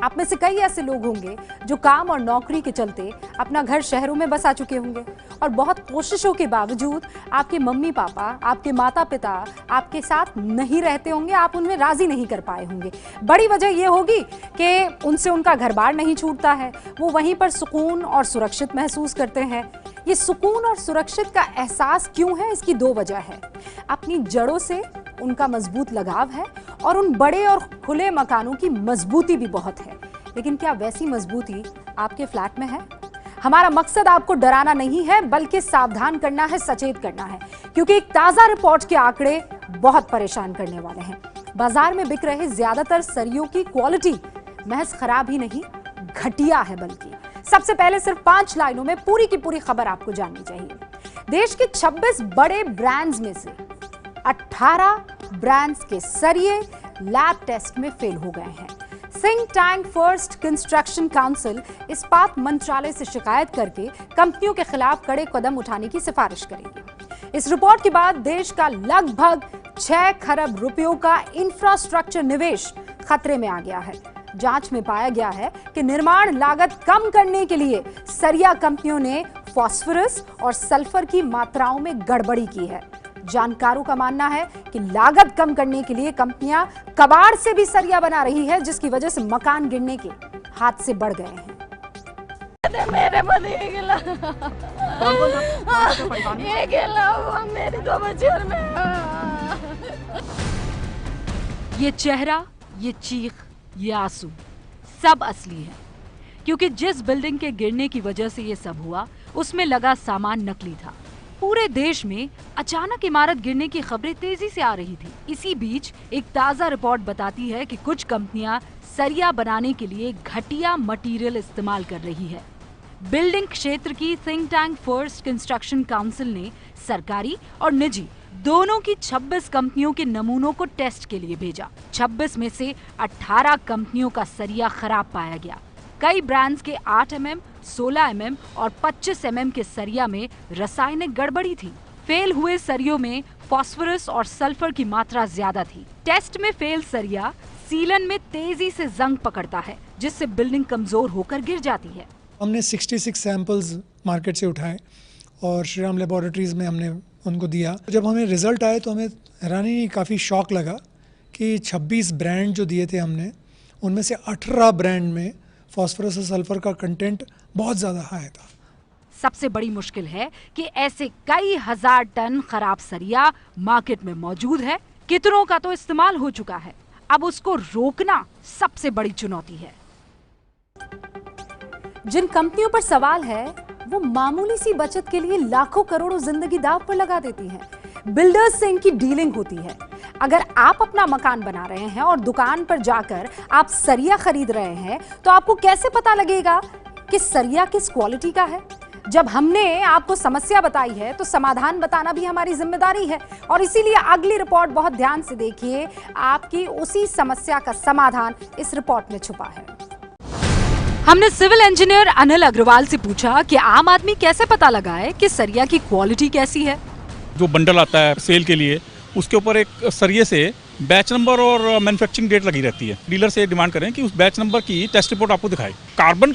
आप में से कई ऐसे लोग होंगे जो काम और नौकरी के चलते अपना घर शहरों में बसा चुके होंगे और बहुत कोशिशों के बावजूद आपके मम्मी पापा, आपके माता पिता आपके साथ नहीं रहते होंगे, आप उन्हें राजी नहीं कर पाए होंगे। बड़ी वजह यह होगी कि उनसे उनका घर बार नहीं छूटता है, वो वहीं पर सुकून और सुरक्षित महसूस करते हैं। ये सुकून और सुरक्षित का एहसास क्यों है, इसकी दो वजह है। अपनी जड़ों से उनका मजबूत लगाव है और उन बड़े और खुले मकानों की मजबूती भी बहुत है। लेकिन क्या वैसी मजबूती आपके फ्लैट में है? हमारा मकसद आपको डराना नहीं है बल्कि सावधान करना है, सचेत करना है, क्योंकि एक ताजा रिपोर्ट के आंकड़े बहुत परेशान करने वाले हैं। बाजार में बिक रहे ज्यादातर सरियों की क्वालिटी महज खराब ही नहीं, घटिया है। बल्कि सबसे पहले सिर्फ 5 लाइनों में पूरी की पूरी खबर आपको जाननी चाहिए। देश के 26 बड़े ब्रांड्स में से 18 ब्रांड्स के सरिये लैब टेस्ट में फेल हो गए हैं। Think tank first construction council इस्पात मंत्रालय से शिकायत करके कंपनियों के खिलाफ कड़े कदम उठाने की सिफारिश करेगी। इस रिपोर्ट के बाद देश का लगभग 6 खरब रुपयों का इंफ्रास्ट्रक्चर निवेश खतरे में आ गया है। जांच में पाया गया है कि निर्माण लागत कम करने के लिए सरिया कंपनियों ने फास्फोरस और सल्फर की मात्राओं में गड़बड़ी की है। जानकारों का मानना है कि लागत कम करने के लिए कंपनियां कबाड़ से भी सरिया बना रही है, जिसकी वजह से मकान गिरने के हादसे बढ़ गए हैं। मेरे ये गिला मेरी 2 बच्चे और मैं। ये चेहरा, ये चीख, ये आंसू सब असली है, क्योंकि जिस बिल्डिंग के गिरने की वजह से ये सब हुआ उसमें लगा सामान नकली था। पूरे देश में अचानक इमारत गिरने की खबरें तेजी से आ रही थी। इसी बीच एक ताजा रिपोर्ट बताती है कि कुछ कंपनियां सरिया बनाने के लिए घटिया मटेरियल इस्तेमाल कर रही है। बिल्डिंग क्षेत्र की think tank first construction council ने सरकारी और निजी दोनों की 26 कंपनियों के नमूनों को टेस्ट के लिए भेजा। 26 में से 18 कंपनियों का सरिया खराब पाया गया। कई ब्रांड्स के 8 mm, 16 mm और 25 mm के सरिया में रासायनिक गड़बड़ी थी। फेल हुए सरियों में फास्फोरस और सल्फर की मात्रा ज्यादा थी। टेस्ट में फेल सरिया सीलन में तेजी से जंग पकड़ता है, जिससे बिल्डिंग कमजोर होकर गिर जाती है। हमने 66 सैंपल्स मार्केट से उठाए और श्रीराम लेबोरेटरीज में हमने उनको दिया। जब हमें रिजल्ट आए तो हमें हैरानी, काफ़ी शॉक लगा कि 26 ब्रांड जो दिए थे हमने, उनमें से 18 ब्रांड में फास्फोरस और सल्फर का कंटेंट बहुत ज़्यादा हाई था। सबसे बड़ी मुश्किल है कि ऐसे कई हजार टन खराब सरिया मार्केट में मौजूद है। कितनों का तो इस्तेमाल हो चुका है। अब उसको रोकना सबसे बड़ी चुनौती है। जिन कंपनियों पर सवाल है वो मामूली सी बचत के लिए लाखों करोड़ों जिंदगी दांव पर लगा देती हैं। बिल्डर्स से इनकी डीलिंग होती है। अगर आप अपना मकान बना रहे हैं और दुकान पर जाकर आप सरिया खरीद रहे हैं, तो आपको कैसे पता लगेगा कि सरिया किस क्वालिटी का है? जब हमने आपको समस्या बताई है तो समाधान बताना भी हमारी जिम्मेदारी है, और इसीलिए अगली रिपोर्ट बहुत ध्यान से देखिए। आपकी उसी समस्या का समाधान इस रिपोर्ट में छुपा है। हमने सिविल इंजीनियर अनिल अग्रवाल से पूछा कि आम आदमी कैसे पता लगाए कि सरिया की क्वालिटी कैसी है। जो बंडल आता है सेल के लिए, उसके ऊपर एक सरिये से बैच नंबर और मैन्युफैक्चरिंग डेट लगी रहती है। डीलर से डिमांड करें कि उस बैच नंबर की टेस्ट रिपोर्ट आपको दिखाए। कार्बन